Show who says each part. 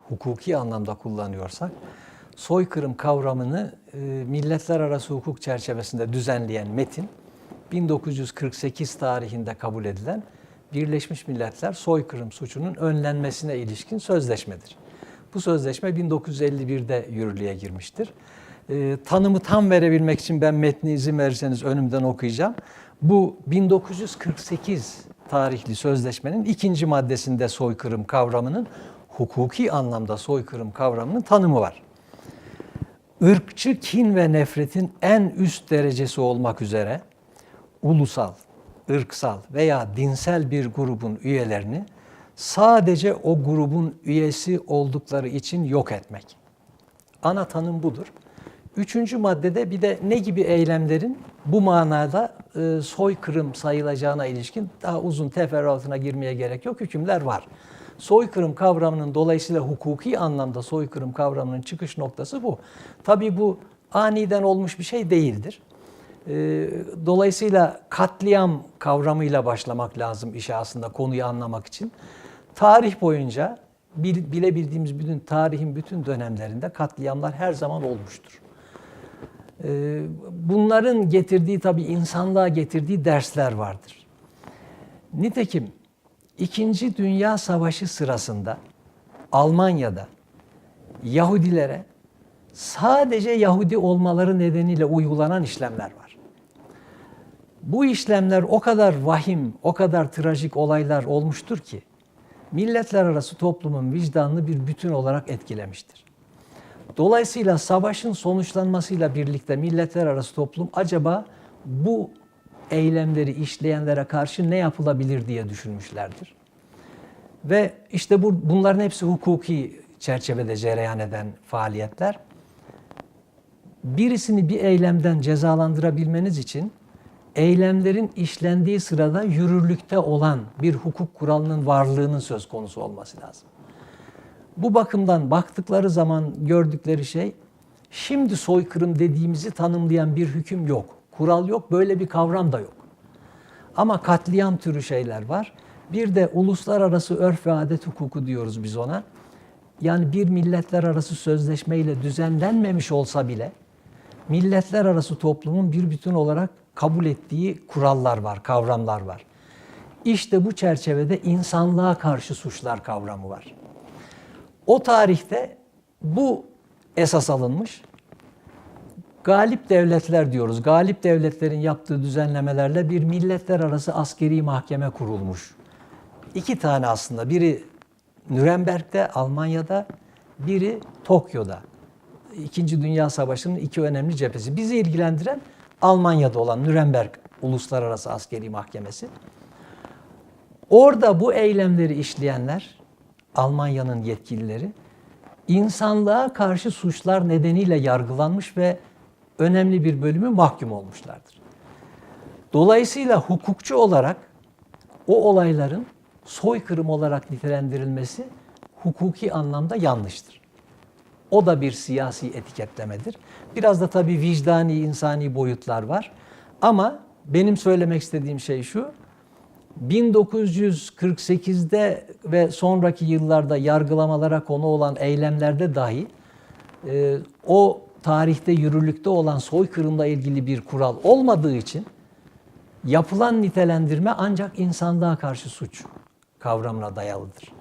Speaker 1: hukuki anlamda kullanıyorsak, soykırım kavramını milletler arası hukuk çerçevesinde düzenleyen metin, 1948 tarihinde kabul edilen Birleşmiş Milletler soykırım suçunun önlenmesine ilişkin sözleşmedir. Bu sözleşme 1951'de yürürlüğe girmiştir. Tanımı tam verebilmek için ben metni izin verirseniz önümden okuyacağım. Bu 1948 tarihli sözleşmenin 2. maddesinde soykırım kavramının, hukuki anlamda soykırım kavramının tanımı var. Irkçı kin ve nefretin en üst derecesi olmak üzere ulusal, ırksal veya dinsel bir grubun üyelerini sadece o grubun üyesi oldukları için yok etmek. Ana tanım budur. 3. maddede bir de ne gibi eylemlerin bu manada soykırım sayılacağına ilişkin daha uzun teferruatına girmeye gerek yok, hükümler var. Soykırım kavramının dolayısıyla hukuki anlamda soykırım kavramının çıkış noktası bu. Tabii bu aniden olmuş bir şey değildir. Dolayısıyla katliam kavramıyla başlamak lazım işe aslında konuyu anlamak için. Tarih boyunca bilebildiğimiz bütün tarihin bütün dönemlerinde katliamlar her zaman olmuştur. Bunların getirdiği tabii insanlığa getirdiği dersler vardır. Nitekim 2. Dünya Savaşı sırasında Almanya'da Yahudilere sadece Yahudi olmaları nedeniyle uygulanan işlemler var. Bu işlemler o kadar vahim, o kadar trajik olaylar olmuştur ki milletler arası toplumun vicdanını bir bütün olarak etkilemiştir. Dolayısıyla savaşın sonuçlanmasıyla birlikte milletler arası toplum acaba bu eylemleri işleyenlere karşı ne yapılabilir diye düşünmüşlerdir. Ve işte bunların hepsi hukuki çerçevede cereyan eden faaliyetler. Birisini bir eylemden cezalandırabilmeniz için eylemlerin işlendiği sırada yürürlükte olan bir hukuk kuralının varlığının söz konusu olması lazım. Bu bakımdan baktıkları zaman gördükleri şey, şimdi soykırım dediğimizi tanımlayan bir hüküm yok, kural yok, böyle bir kavram da yok. Ama katliam türü şeyler var. Bir de uluslararası örf ve adet hukuku diyoruz biz ona. Yani bir milletler arası sözleşmeyle düzenlenmemiş olsa bile milletler arası toplumun bir bütün olarak kabul ettiği kurallar var, kavramlar var. İşte bu çerçevede insanlığa karşı suçlar kavramı var. O tarihte bu esas alınmış. Galip devletler diyoruz. Galip devletlerin yaptığı düzenlemelerle bir milletler arası askeri mahkeme kurulmuş. 2 tane aslında. Biri Nürnberg'de, Almanya'da, biri Tokyo'da. 2. Dünya Savaşı'nın 2 önemli cephesi. Bizi ilgilendiren Almanya'da olan Nürnberg Uluslararası Askeri Mahkemesi. Orada bu eylemleri işleyenler, Almanya'nın yetkilileri, insanlığa karşı suçlar nedeniyle yargılanmış ve önemli bir bölümü mahkum olmuşlardır. Dolayısıyla hukukçu olarak o olayların soykırım olarak nitelendirilmesi hukuki anlamda yanlıştır. O da bir siyasi etiketlemedir. Biraz da tabii vicdani, insani boyutlar var. Ama benim söylemek istediğim şey şu, 1948'de ve sonraki yıllarda yargılamalara konu olan eylemlerde dahi o tarihte yürürlükte olan soykırımla ilgili bir kural olmadığı için yapılan nitelendirme ancak insanlığa karşı suç kavramına dayalıdır.